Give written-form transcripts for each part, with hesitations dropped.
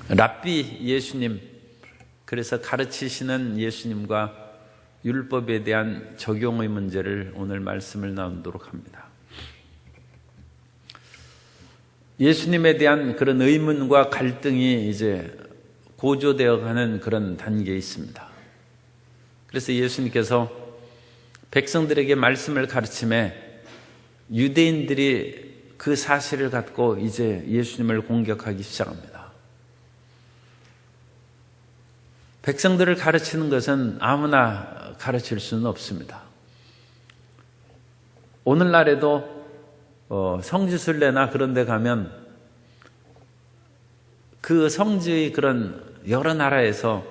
랍비 예수님, 그래서 가르치시는 예수님과 율법에 대한 적용의 문제를 오늘 말씀을 나누도록 합니다. 예수님에 대한 그런 의문과 갈등이 이제 고조되어 가는 그런 단계에 있습니다. 그래서 예수님께서 백성들에게 말씀을 가르침에 유대인들이 그 사실을 갖고 이제 예수님을 공격하기 시작합니다. 백성들을 가르치는 것은 아무나 가르칠 수는 없습니다. 오늘날에도 성지순례나 그런 데 가면 그 성지의 그런 여러 나라에서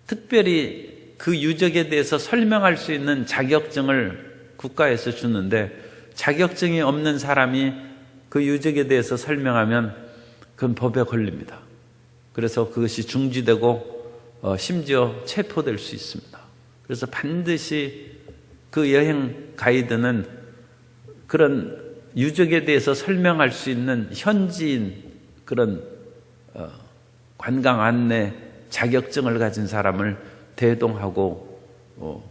특별히 그 유적에 대해서 설명할 수 있는 자격증을 국가에서 주는데, 자격증이 없는 사람이 그 유적에 대해서 설명하면 그건 법에 걸립니다. 그래서 그것이 중지되고 심지어 체포될 수 있습니다. 그래서 반드시 그 여행 가이드는 그런 유적에 대해서 설명할 수 있는 현지인, 그런 관광 안내 자격증을 가진 사람을 대동하고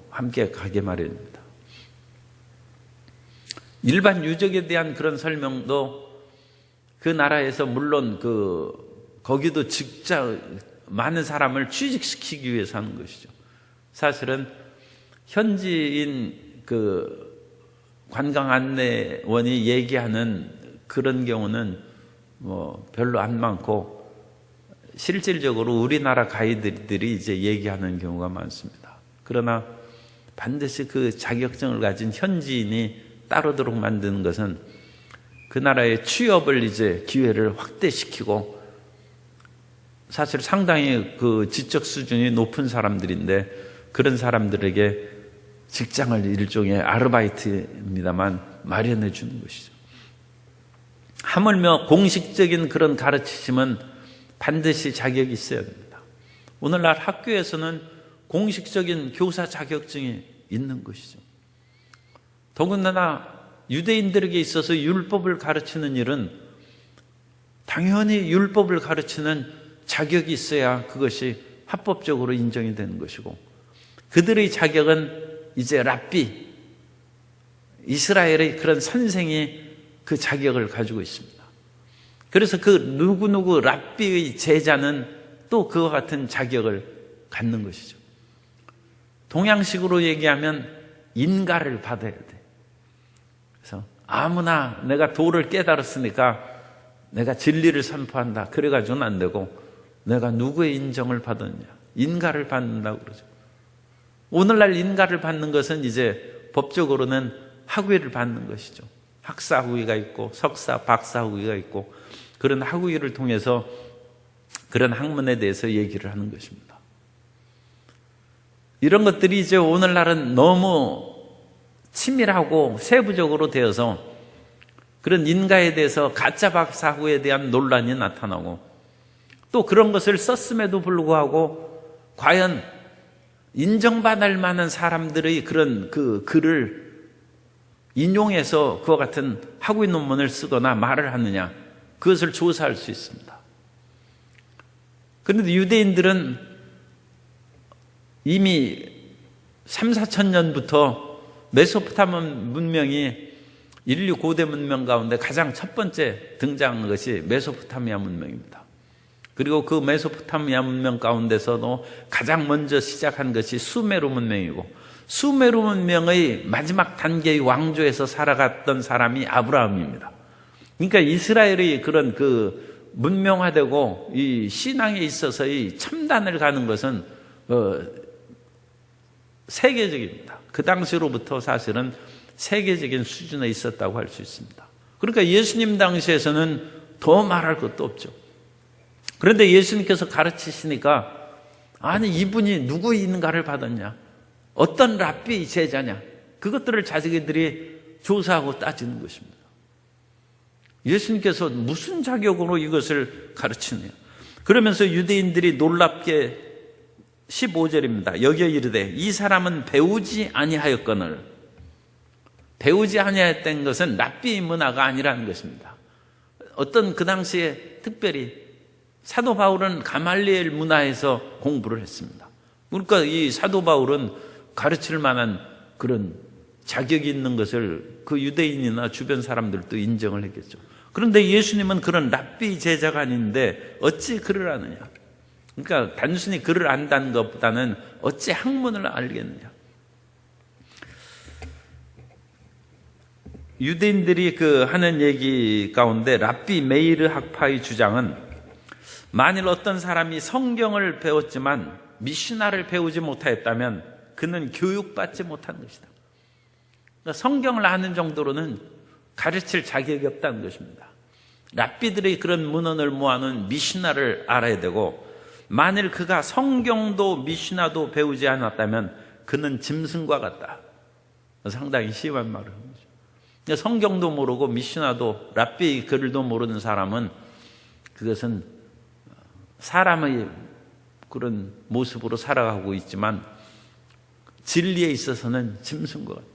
함께 가게 마련입니다. 일반 유적에 대한 그런 설명도 그 나라에서 물론 거기도 많은 사람을 취직시키기 위해서 하는 것이죠. 사실은 현지인 관광 안내원이 얘기하는 그런 경우는 별로 안 많고, 실질적으로 우리나라 가이드들이 이제 얘기하는 경우가 많습니다. 그러나 반드시 그 자격증을 가진 현지인이 따르도록 만드는 것은 그 나라의 취업을 이제 기회를 확대시키고, 사실 상당히 그 지적 수준이 높은 사람들인데 그런 사람들에게 직장을 일종의 아르바이트입니다만 마련해 주는 것이죠. 하물며 공식적인 그런 가르치심은 반드시 자격이 있어야 됩니다. 오늘날 학교에서는 공식적인 교사 자격증이 있는 것이죠. 더군다나 유대인들에게 있어서 율법을 가르치는 일은 당연히 율법을 가르치는 자격이 있어야 그것이 합법적으로 인정이 되는 것이고, 그들의 자격은 이제 랍비, 이스라엘의 그런 선생이 그 자격을 가지고 있습니다. 그래서 그 누구누구 랍비의 제자는 또 그와 같은 자격을 갖는 것이죠. 동양식으로 얘기하면 인가를 받아야 돼. 그래서 아무나 내가 도를 깨달았으니까 내가 진리를 선포한다, 그래가지고는 안 되고, 내가 누구의 인정을 받았냐, 인가를 받는다고 그러죠. 오늘날 인가를 받는 것은 이제 법적으로는 학위를 받는 것이죠. 학사 학위가 있고 석사, 박사 학위가 있고, 그런 학위를 통해서 그런 학문에 대해서 얘기를 하는 것입니다. 이런 것들이 이제 오늘날은 너무 치밀하고 세부적으로 되어서 그런 인가에 대해서 가짜 박사 학위에 대한 논란이 나타나고, 또 그런 것을 썼음에도 불구하고 과연 인정받을 만한 사람들의 그런 그 글을 인용해서 그와 같은 학위 논문을 쓰거나 말을 하느냐, 그것을 조사할 수 있습니다. 그런데 유대인들은 이미 3, 4천 년부터 메소포타미아 문명이 인류 고대 문명 가운데 가장 첫 번째 등장한 것이 메소포타미아 문명입니다. 그리고 그 메소포타미아 문명 가운데서도 가장 먼저 시작한 것이 수메르 문명이고, 수메르 문명의 마지막 단계의 왕조에서 살아갔던 사람이 아브라함입니다. 그러니까 이스라엘의 그런 그 문명화되고 이 신앙에 있어서의 첨단을 가는 것은 세계적입니다. 그 당시로부터 사실은 세계적인 수준에 있었다고 할 수 있습니다. 그러니까 예수님 당시에서는 더 말할 것도 없죠. 그런데 예수님께서 가르치시니까, 아니 이분이 누구 인가를 받았냐, 어떤 랍비 제자냐, 그것들을 자기들이 조사하고 따지는 것입니다. 예수님께서 무슨 자격으로 이것을 가르치느냐. 그러면서 유대인들이 놀랍게 15절입니다. 여기에 이르되 이 사람은 배우지 아니하였거늘. 배우지 아니하였던 것은 랍비 문화가 아니라는 것입니다. 어떤 그 당시에 특별히 사도 바울은 가말리엘 문화에서 공부를 했습니다. 그러니까 이 사도 바울은 가르칠 만한 그런 자격이 있는 것을 그 유대인이나 주변 사람들도 인정을 했겠죠. 그런데 예수님은 그런 랍비 제자가 아닌데 어찌 글을 아느냐? 그러니까 단순히 글을 안다는 것보다는 어찌 학문을 알겠느냐? 유대인들이 그 하는 얘기 가운데 랍비 메이르 학파의 주장은 만일 어떤 사람이 성경을 배웠지만 미시나를 배우지 못하였다면 그는 교육받지 못한 것이다. 그러니까 성경을 아는 정도로는 가르칠 자격이 없다는 것입니다. 랍비들의 그런 문헌을 모아놓은 미시나를 알아야 되고, 만일 그가 성경도 미시나도 배우지 않았다면 그는 짐승과 같다. 상당히 심한 말을 합니다. 성경도 모르고 미시나도 랍비 글도 모르는 사람은 그것은 사람의 그런 모습으로 살아가고 있지만 진리에 있어서는 짐승과 같다.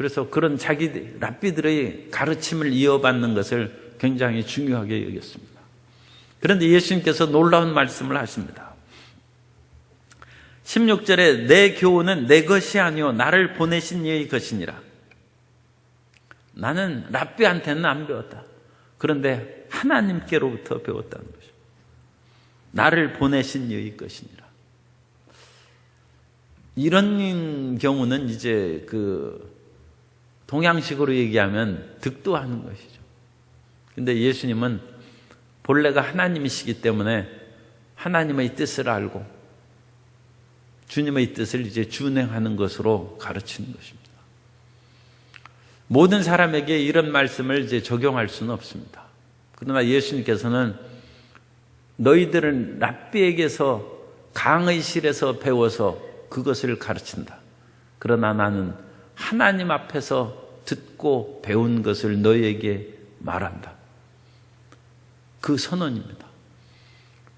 그래서 그런 자기 랍비들의 가르침을 이어받는 것을 굉장히 중요하게 여겼습니다. 그런데 예수님께서 놀라운 말씀을 하십니다. 16절에 내 교훈은 내 것이 아니요 나를 보내신 이의 것이니라. 나는 랍비한테는 안 배웠다. 그런데 하나님께로부터 배웠다는 것입니다. 나를 보내신 이의 것이니라. 이런 경우는 이제 동양식으로 얘기하면 득도하는 것이죠. 근데 예수님은 본래가 하나님이시기 때문에 하나님의 뜻을 알고 주님의 뜻을 이제 준행하는 것으로 가르치는 것입니다. 모든 사람에게 이런 말씀을 이제 적용할 수는 없습니다. 그러나 예수님께서는 너희들은 랍비에게서 강의 실에서 배워서 그것을 가르친다. 그러나 나는 하나님 앞에서 듣고 배운 것을 너희에게 말한다. 그 선언입니다.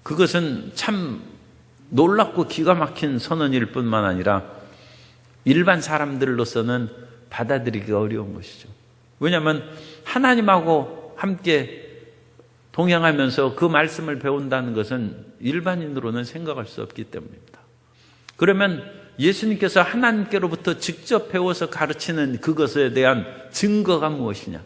그것은 참 놀랍고 기가 막힌 선언일 뿐만 아니라 일반 사람들로서는 받아들이기가 어려운 것이죠. 왜냐하면 하나님하고 함께 동행하면서 그 말씀을 배운다는 것은 일반인으로는 생각할 수 없기 때문입니다. 그러면 예수님께서 하나님께로부터 직접 배워서 가르치는 그것에 대한 증거가 무엇이냐?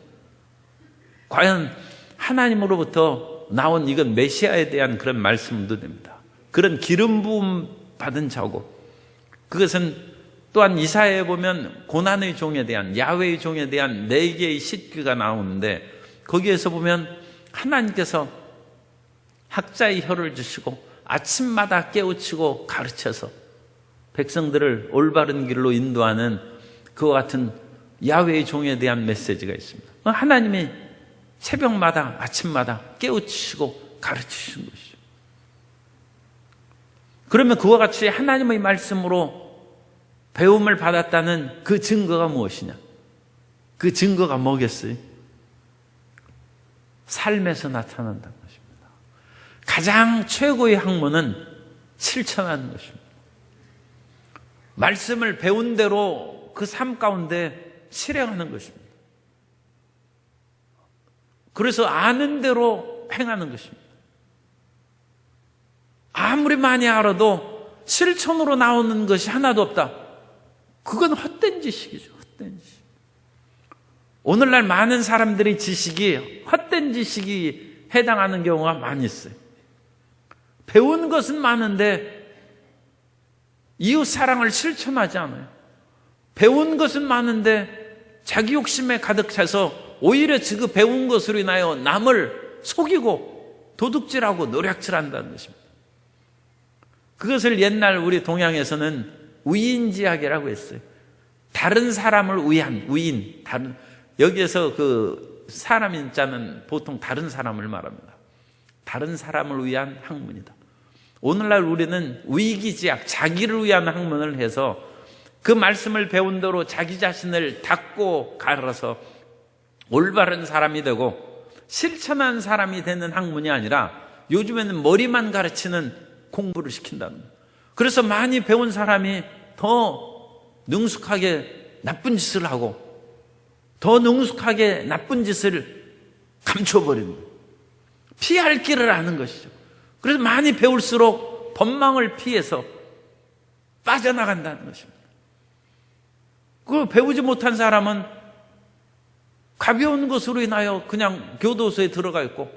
과연 하나님으로부터 나온 이건 메시아에 대한 그런 말씀도 됩니다. 그런 기름 부음 받은 자고, 그것은 또한 이사야에 보면 고난의 종에 대한, 야훼의 종에 대한 4개의 시귀가 나오는데 거기에서 보면 하나님께서 학자의 혀를 주시고 아침마다 깨우치고 가르쳐서 백성들을 올바른 길로 인도하는 그와 같은 야훼의 종에 대한 메시지가 있습니다. 하나님이 새벽마다 아침마다 깨우치시고 가르치시는 것이죠. 그러면 그와 같이 하나님의 말씀으로 배움을 받았다는 그 증거가 무엇이냐? 그 증거가 뭐겠어요? 삶에서 나타난다는 것입니다. 가장 최고의 학문은 실천하는 것입니다. 말씀을 배운 대로 그 삶 가운데 실행하는 것입니다. 그래서 아는 대로 행하는 것입니다. 아무리 많이 알아도 실천으로 나오는 것이 하나도 없다. 그건 헛된 지식이죠. 헛된 지식. 오늘날 많은 사람들의 지식이 헛된 지식이 해당하는 경우가 많이 있어요. 배운 것은 많은데 이웃 사랑을 실천하지 않아요. 배운 것은 많은데 자기 욕심에 가득 차서 오히려 그 배운 것으로 인하여 남을 속이고 도둑질하고 노략질한다는 것입니다. 그것을 옛날 우리 동양에서는 위인지학이라고 했어요. 다른 사람을 위한, 위인, 여기에서 그 사람인자는 보통 다른 사람을 말합니다. 다른 사람을 위한 학문이다. 오늘날 우리는 위기지학, 자기를 위한 학문을 해서 그 말씀을 배운 대로 자기 자신을 닦고 갈아서 올바른 사람이 되고 실천한 사람이 되는 학문이 아니라 요즘에는 머리만 가르치는 공부를 시킨다는 거예요. 그래서 많이 배운 사람이 더 능숙하게 나쁜 짓을 하고 더 능숙하게 나쁜 짓을 감춰버립니다. 피할 길을 아는 것이죠. 그래서 많이 배울수록 법망을 피해서 빠져나간다는 것입니다. 그 배우지 못한 사람은 가벼운 것으로 인하여 그냥 교도소에 들어가 있고,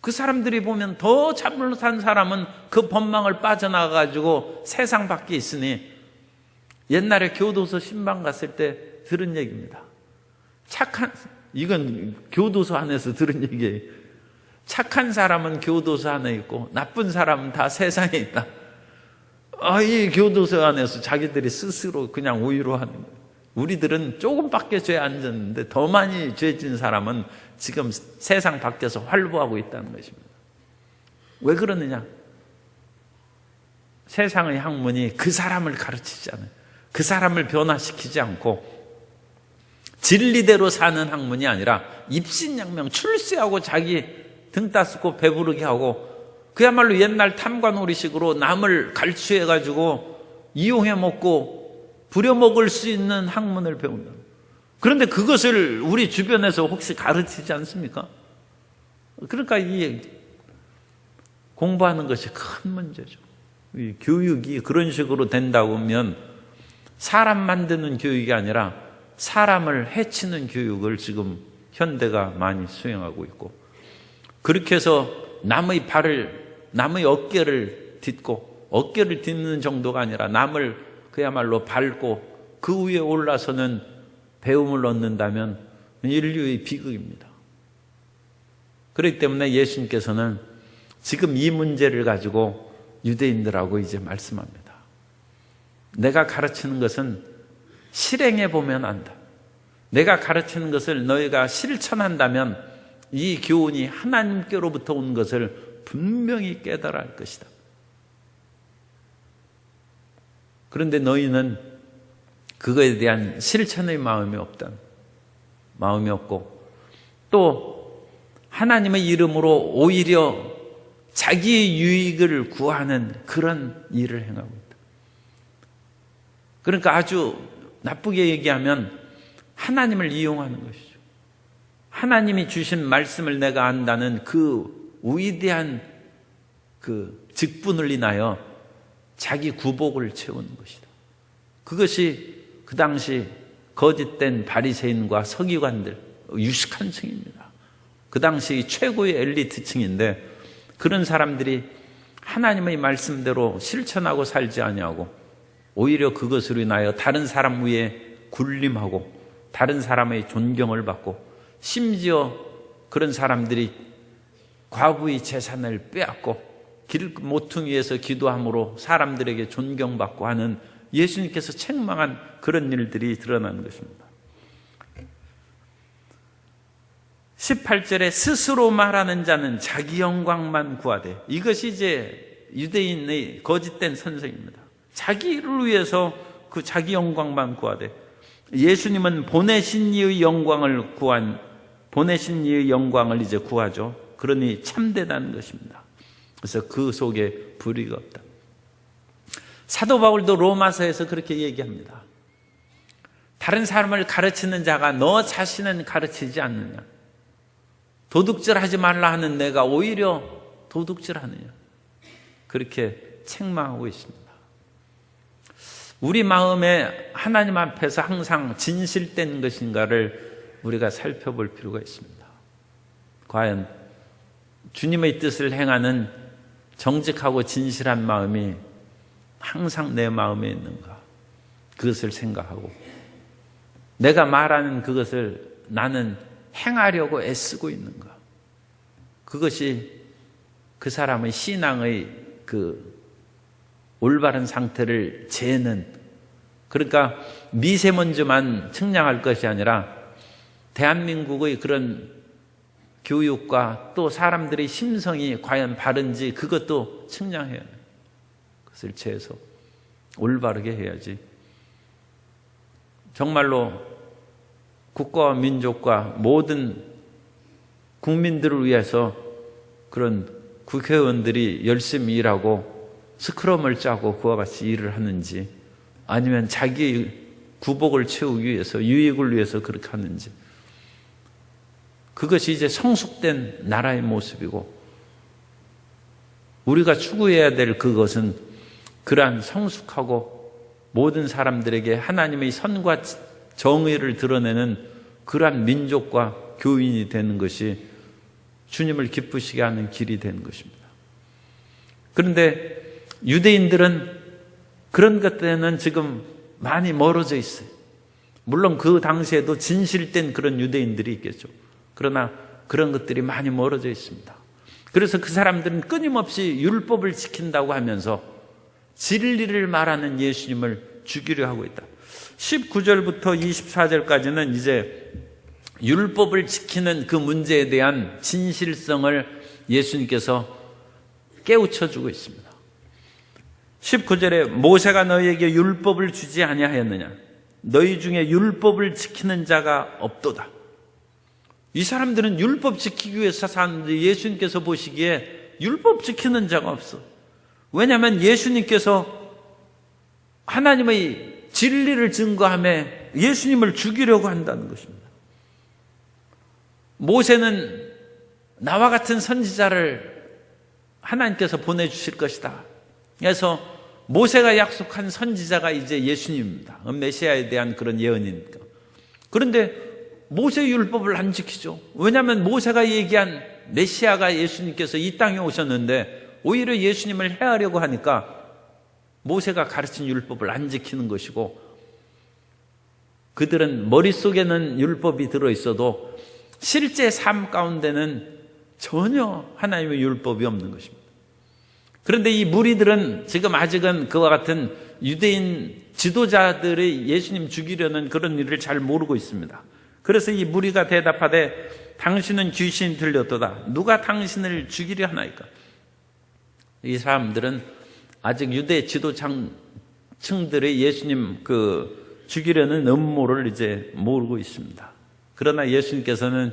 그 사람들이 보면 더 잘못한 사람은 그 법망을 빠져나가가지고 세상 밖에 있으니, 옛날에 교도소 신방 갔을 때 들은 얘기입니다. 이건 교도소 안에서 들은 얘기예요. 착한 사람은 교도소 안에 있고 나쁜 사람은 다 세상에 있다. 이 교도소 안에서 자기들이 스스로 그냥 우위로 하는 거예요. 우리들은 조금밖에 죄 안 졌는데 더 많이 죄 진 사람은 지금 세상 밖에서 활보하고 있다는 것입니다. 왜 그러느냐? 세상의 학문이 그 사람을 가르치지 않아요. 그 사람을 변화시키지 않고 진리대로 사는 학문이 아니라 입신양명, 출세하고 자기 등 따스고 배부르게 하고, 그야말로 옛날 탐관오리식으로 남을 갈취해가지고 이용해 먹고 부려먹을 수 있는 학문을 배운다. 그런데 그것을 우리 주변에서 혹시 가르치지 않습니까? 그러니까 이 공부하는 것이 큰 문제죠. 이 교육이 그런 식으로 된다고 하면 사람 만드는 교육이 아니라 사람을 해치는 교육을 지금 현대가 많이 수행하고 있고, 그렇게 해서 남의 어깨를 딛고, 어깨를 딛는 정도가 아니라 남을 그야말로 밟고 그 위에 올라서는 배움을 얻는다면 인류의 비극입니다. 그렇기 때문에 예수님께서는 지금 이 문제를 가지고 유대인들하고 이제 말씀합니다. 내가 가르치는 것은 실행해 보면 안다. 내가 가르치는 것을 너희가 실천한다면 이 교훈이 하나님께로부터 온 것을 분명히 깨달아 할 것이다. 그런데 너희는 그거에 대한 실천의 마음이 없고, 또 하나님의 이름으로 오히려 자기의 유익을 구하는 그런 일을 행하고 있다. 그러니까 아주 나쁘게 얘기하면 하나님을 이용하는 것이죠. 하나님이 주신 말씀을 내가 안다는 그 위대한 그 직분을 인하여 자기 구복을 채우는 것이다. 그것이 그 당시 거짓된 바리새인과 서기관들, 유식한 층입니다. 그 당시 최고의 엘리트층인데, 그런 사람들이 하나님의 말씀대로 실천하고 살지 아니하고 오히려 그것으로 인하여 다른 사람 위에 군림하고 다른 사람의 존경을 받고, 심지어 그런 사람들이 과부의 재산을 빼앗고 길 모퉁이에서 기도함으로 사람들에게 존경받고 하는, 예수님께서 책망한 그런 일들이 드러나는 것입니다. 18절에 스스로 말하는 자는 자기 영광만 구하되, 이것이 이제 유대인의 거짓된 선생입니다. 자기를 위해서 그 자기 영광만 구하되, 예수님은 보내신 이의 영광을 이제 구하죠. 그러니 참되다는 것입니다. 그래서 그 속에 불의가 없다. 사도 바울도 로마서에서 그렇게 얘기합니다. 다른 사람을 가르치는 자가 너 자신은 가르치지 않느냐? 도둑질하지 말라 하는 내가 오히려 도둑질하느냐? 그렇게 책망하고 있습니다. 우리 마음에 하나님 앞에서 항상 진실된 것인가를 우리가 살펴볼 필요가 있습니다. 과연 주님의 뜻을 행하는 정직하고 진실한 마음이 항상 내 마음에 있는가? 그것을 생각하고, 내가 말하는 그것을 나는 행하려고 애쓰고 있는가? 그것이 그 사람의 신앙의 그 올바른 상태를 재는, 그러니까 미세먼지만 측량할 것이 아니라 대한민국의 그런 교육과 또 사람들의 심성이 과연 바른지 그것도 측량해야 해요. 그것을 재서 올바르게 해야지. 정말로 국가와 민족과 모든 국민들을 위해서 그런 국회의원들이 열심히 일하고 스크럼을 짜고 그와 같이 일을 하는지, 아니면 자기 구복을 채우기 위해서, 유익을 위해서 그렇게 하는지, 그것이 이제 성숙된 나라의 모습이고, 우리가 추구해야 될 그것은 그러한 성숙하고 모든 사람들에게 하나님의 선과 정의를 드러내는 그러한 민족과 교인이 되는 것이 주님을 기쁘시게 하는 길이 되는 것입니다. 그런데 유대인들은 그런 것들에는 지금 많이 멀어져 있어요. 물론 그 당시에도 진실된 그런 유대인들이 있겠죠. 그러나 그런 것들이 많이 멀어져 있습니다. 그래서 그 사람들은 끊임없이 율법을 지킨다고 하면서 진리를 말하는 예수님을 죽이려 하고 있다. 19절부터 24절까지는 이제 율법을 지키는 그 문제에 대한 진실성을 예수님께서 깨우쳐주고 있습니다. 19절에 모세가 너희에게 율법을 주지 아니하였느냐? 너희 중에 율법을 지키는 자가 없도다. 이 사람들은 율법 지키기 위해서 사는데 예수님께서 보시기에 율법 지키는 자가 없어. 왜냐하면 예수님께서 하나님의 진리를 증거하며 예수님을 죽이려고 한다는 것입니다. 모세는 나와 같은 선지자를 하나님께서 보내주실 것이다. 그래서 모세가 약속한 선지자가 이제 예수님입니다. 메시아에 대한 그런 예언이니까. 그런데 모세 율법을 안 지키죠. 왜냐하면 모세가 얘기한 메시아가 예수님께서 이 땅에 오셨는데 오히려 예수님을 해하려고 하니까 모세가 가르친 율법을 안 지키는 것이고, 그들은 머릿속에는 율법이 들어있어도 실제 삶 가운데는 전혀 하나님의 율법이 없는 것입니다. 그런데 이 무리들은 지금 아직은 그와 같은 유대인 지도자들이 예수님 죽이려는 그런 일을 잘 모르고 있습니다. 그래서 이 무리가 대답하되 당신은 귀신이 들렸도다. 누가 당신을 죽이려 하나이까? 이 사람들은 아직 유대 지도층들의 예수님 죽이려는 음모를 이제 모르고 있습니다. 그러나 예수님께서는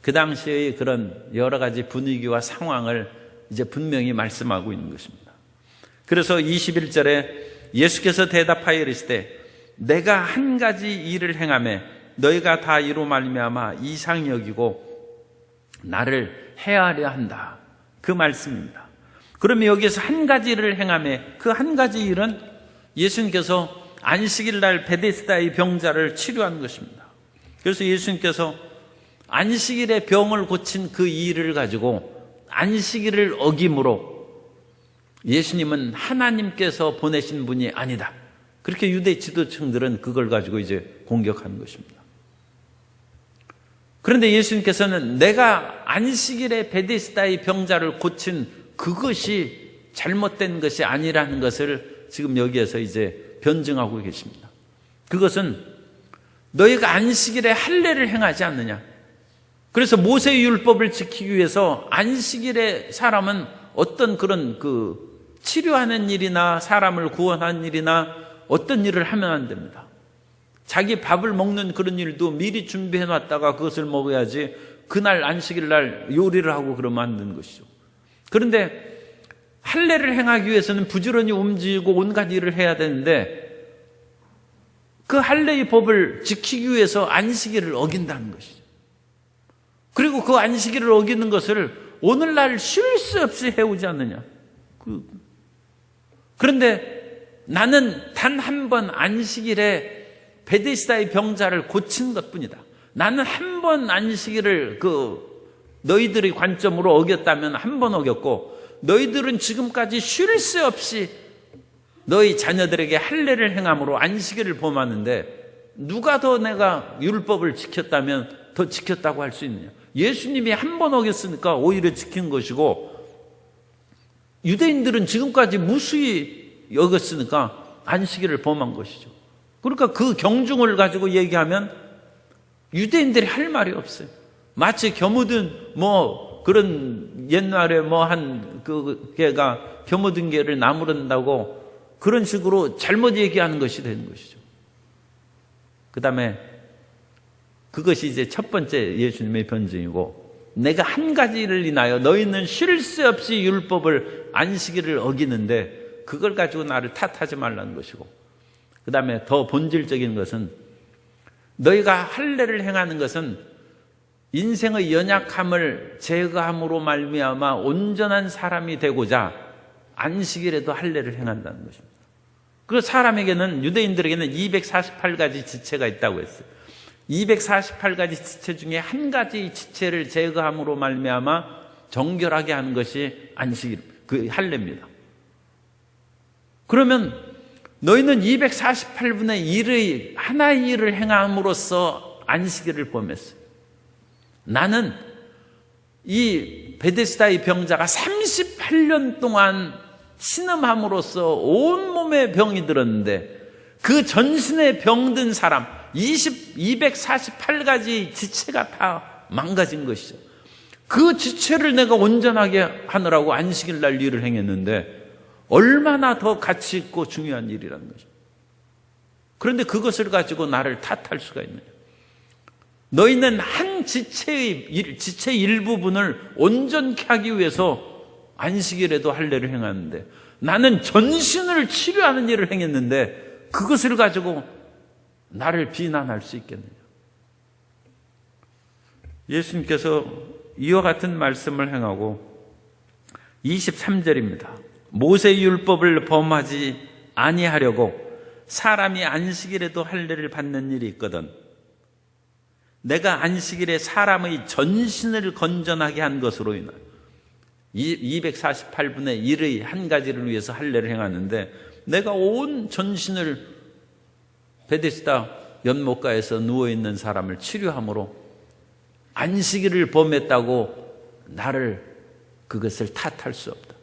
그 당시의 그런 여러 가지 분위기와 상황을 이제 분명히 말씀하고 있는 것입니다. 그래서 21절에 예수께서 대답하여 이르시되 내가 한 가지 일을 행하며 너희가 다 이로 말미암아 이상히 여기고 나를 해하려 한다. 그 말씀입니다. 그러면 여기서 한 가지 일을 행하며 그 한 가지 일은 예수님께서 안식일 날 베데스다의 병자를 치료한 것입니다. 그래서 예수님께서 안식일에 병을 고친 그 일을 가지고 안식일을 어김으로 예수님은 하나님께서 보내신 분이 아니다. 그렇게 유대 지도층들은 그걸 가지고 이제 공격하는 것입니다. 그런데 예수님께서는 내가 안식일에 베데스다의 병자를 고친 그것이 잘못된 것이 아니라는 것을 지금 여기에서 이제 변증하고 계십니다. 그것은 너희가 안식일에 할례를 행하지 않느냐. 그래서 모세의 율법을 지키기 위해서 안식일에 사람은 어떤 그런 치료하는 일이나 사람을 구원하는 일이나 어떤 일을 하면 안 됩니다. 자기 밥을 먹는 그런 일도 미리 준비해 놨다가 그것을 먹어야지 그날 안식일 날 요리를 하고 그러면 안 되는 것이죠. 그런데 할례를 행하기 위해서는 부지런히 움직이고 온갖 일을 해야 되는데 그 할례의 법을 지키기 위해서 안식일을 어긴다는 것이죠. 그리고 그 안식일을 어기는 것을 오늘날 쉴 수 없이 해오지 않느냐. 그런데 나는 단 한 번 안식일에 베데스다의 병자를 고친 것뿐이다. 나는 한 번 안식일을 너희들의 관점으로 어겼다면 한 번 어겼고, 너희들은 지금까지 쉴 새 없이 너희 자녀들에게 할례를 행함으로 안식일을 범하는데 누가 더 내가 율법을 지켰다면 더 지켰다고 할 수 있느냐. 예수님이 한 번 어겼으니까 오히려 지킨 것이고, 유대인들은 지금까지 무수히 어겼으니까 안식일을 범한 것이죠. 그러니까 그 경중을 가지고 얘기하면 유대인들이 할 말이 없어요. 마치 겨묻은 그런 옛날에 개가 겨묻은 개를 나무른다고 그런 식으로 잘못 얘기하는 것이 되는 것이죠. 그 다음에 그것이 이제 첫 번째 예수님의 변증이고, 내가 한 가지를 인하여 너희는 쉴 새 없이 율법을 안식일을 어기는데 그걸 가지고 나를 탓하지 말라는 것이고, 그 다음에 더 본질적인 것은 너희가 할례를 행하는 것은 인생의 연약함을 제거함으로 말미암아 온전한 사람이 되고자 안식일에도 할례를 행한다는 것입니다. 그 사람에게는, 유대인들에게는 248가지 지체가 있다고 했어요. 248가지 지체 중에 한 가지 지체를 제거함으로 말미암아 정결하게 하는 것이 안식일, 그 할례입니다. 그러면 너희는 248분의 1의 하나의 일을 행함으로써 안식일을 범했어요. 나는 이 베데스다의 병자가 38년 동안 신음함으로써 온몸에 병이 들었는데 그 전신에 병든 사람 248가지 지체가 다 망가진 것이죠. 그 지체를 내가 온전하게 하느라고 안식일 날 일을 행했는데 얼마나 더 가치 있고 중요한 일이라는 거죠. 그런데 그것을 가지고 나를 탓할 수가 있느냐. 너희는 한 지체 일부분을 온전케 하기 위해서 안식일에도 할례를 행하는데 나는 전신을 치료하는 일을 행했는데 그것을 가지고 나를 비난할 수 있겠느냐. 예수님께서 이와 같은 말씀을 행하고 23절입니다. 모세의 율법을 범하지 아니하려고 사람이 안식일에도 할례를 받는 일이 있거든 내가 안식일에 사람의 전신을 건전하게 한 것으로 인하여 248분의 1의 한 가지를 위해서 할례를 행하는데 내가 온 전신을 베데스다 연못가에서 누워있는 사람을 치료함으로 안식일을 범했다고 나를 그것을 탓할 수 없다.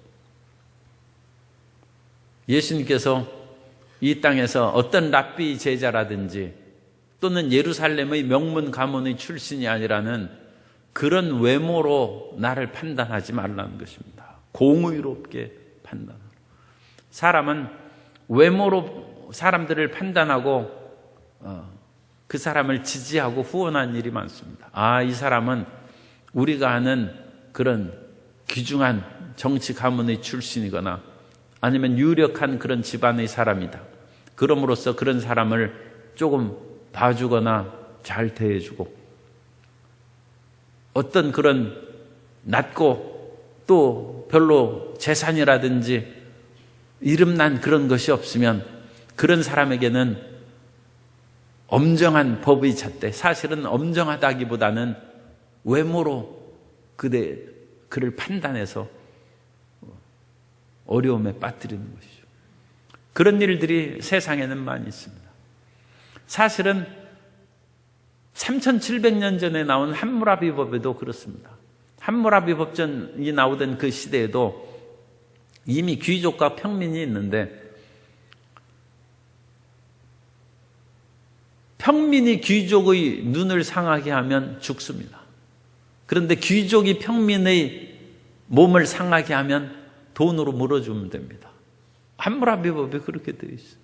예수님께서 이 땅에서 어떤 랍비 제자라든지 또는 예루살렘의 명문 가문의 출신이 아니라는 그런 외모로 나를 판단하지 말라는 것입니다. 공의롭게 판단하라. 사람은 외모로 사람들을 판단하고 그 사람을 지지하고 후원하는 일이 많습니다. 아, 이 사람은 우리가 아는 그런 귀중한 정치 가문의 출신이거나 아니면 유력한 그런 집안의 사람이다. 그럼으로써 그런 사람을 조금 봐주거나 잘 대해주고 어떤 그런 낮고 또 별로 재산이라든지 이름난 그런 것이 없으면 그런 사람에게는 엄정한 법의 잣대, 사실은 엄정하다기보다는 외모로 그를 판단해서 어려움에 빠뜨리는 것이죠. 그런 일들이 세상에는 많이 있습니다. 사실은 3700년 전에 나온 함무라비 법에도 그렇습니다. 함무라비 법전이 나오던 그 시대에도 이미 귀족과 평민이 있는데 평민이 귀족의 눈을 상하게 하면 죽습니다. 그런데 귀족이 평민의 몸을 상하게 하면 돈으로 물어주면 됩니다. 함무라비 법에 그렇게 되어 있어요.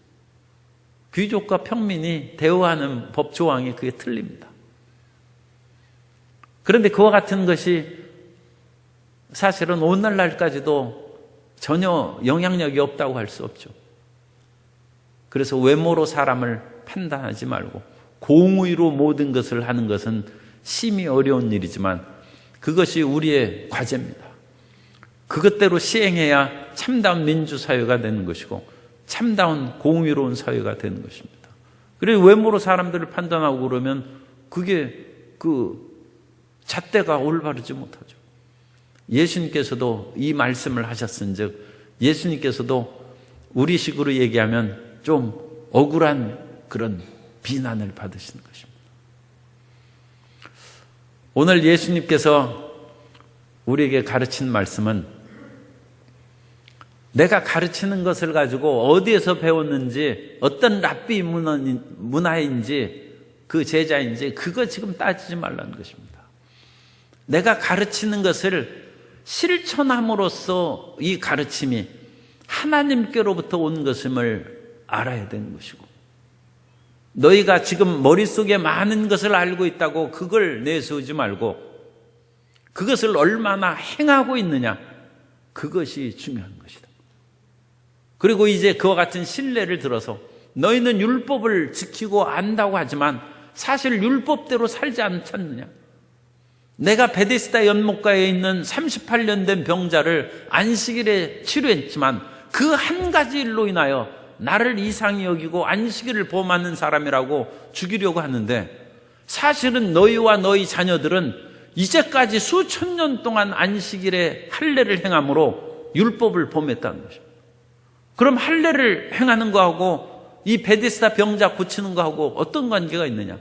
귀족과 평민이 대우하는 법 조항이 그게 틀립니다. 그런데 그와 같은 것이 사실은 오늘날까지도 전혀 영향력이 없다고 할 수 없죠. 그래서 외모로 사람을 판단하지 말고 공의로 모든 것을 하는 것은 심히 어려운 일이지만 그것이 우리의 과제입니다. 그것대로 시행해야 참다운 민주사회가 되는 것이고 참다운 공의로운 사회가 되는 것입니다. 그래서 외모로 사람들을 판단하고 그러면 그게 그 잣대가 올바르지 못하죠. 예수님께서도 이 말씀을 하셨은즉 예수님께서도 우리식으로 얘기하면 좀 억울한 그런 비난을 받으시는 것입니다. 오늘 예수님께서 우리에게 가르친 말씀은 내가 가르치는 것을 가지고 어디에서 배웠는지 어떤 랍비 문화인지 그 제자인지 그거 지금 따지지 말라는 것입니다. 내가 가르치는 것을 실천함으로써 이 가르침이 하나님께로부터 온 것임을 알아야 되는 것이고 너희가 지금 머릿속에 많은 것을 알고 있다고 그걸 내세우지 말고 그것을 얼마나 행하고 있느냐 그것이 중요한 것이다. 그리고 이제 그와 같은 신뢰를 들어서 너희는 율법을 지키고 안다고 하지만 사실 율법대로 살지 않지 않느냐. 내가 베데스다 연못가에 있는 38년 된 병자를 안식일에 치료했지만 그 한 가지 일로 인하여 나를 이상히 여기고 안식일을 범하는 사람이라고 죽이려고 하는데, 사실은 너희와 너희 자녀들은 이제까지 수천 년 동안 안식일에 할례를 행함으로 율법을 범했다는 것입니다. 그럼 할례를 행하는 거하고 이 베데스다 병자 고치는 거하고 어떤 관계가 있느냐?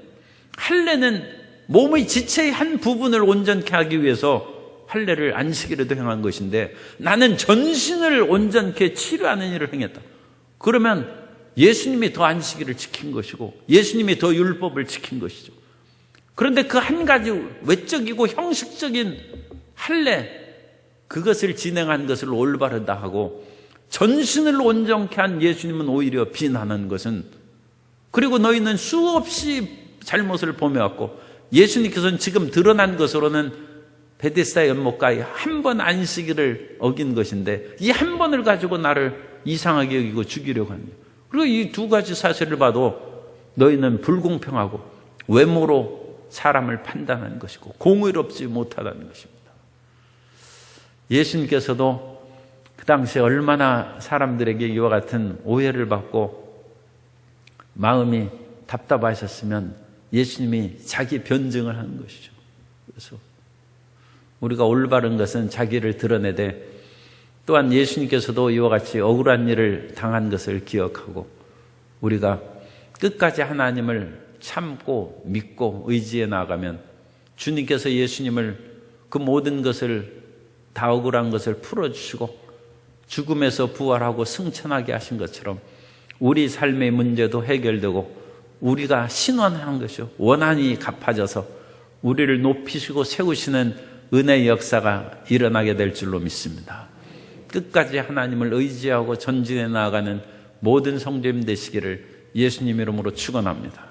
할례는 몸의 지체의 한 부분을 온전케 하기 위해서 할례를 안식일에도 행한 것인데, 나는 전신을 온전케 치료하는 일을 행했다. 그러면 예수님이 더 안식일을 지킨 것이고 예수님이 더 율법을 지킨 것이죠. 그런데 그 한 가지 외적이고 형식적인 할례, 그것을 진행한 것을 올바르다 하고 전신을 온전케 한 예수님은 오히려 비난하는 것은, 그리고 너희는 수없이 잘못을 범해왔고 예수님께서는 지금 드러난 것으로는 베데스다 연못가에 한 번 안식일을 어긴 것인데 이 한 번을 가지고 나를 이상하게 여기고 죽이려고 합니다. 그리고 이 두 가지 사실을 봐도 너희는 불공평하고 외모로 사람을 판단하는 것이고 공의롭지 못하다는 것입니다. 예수님께서도 그 당시에 얼마나 사람들에게 이와 같은 오해를 받고 마음이 답답하셨으면 예수님이 자기 변증을 하는 것이죠. 그래서 우리가 올바른 것은 자기를 드러내되, 또한 예수님께서도 이와 같이 억울한 일을 당한 것을 기억하고 우리가 끝까지 하나님을 참고 믿고 의지해 나가면 주님께서 예수님을 그 모든 것을 다 억울한 것을 풀어주시고 죽음에서 부활하고 승천하게 하신 것처럼 우리 삶의 문제도 해결되고 우리가 신원하는 것이요, 원한이 갚아져서 우리를 높이시고 세우시는 은혜의 역사가 일어나게 될 줄로 믿습니다. 끝까지 하나님을 의지하고 전진해 나아가는 모든 성도님 되시기를 예수님 이름으로 축원합니다.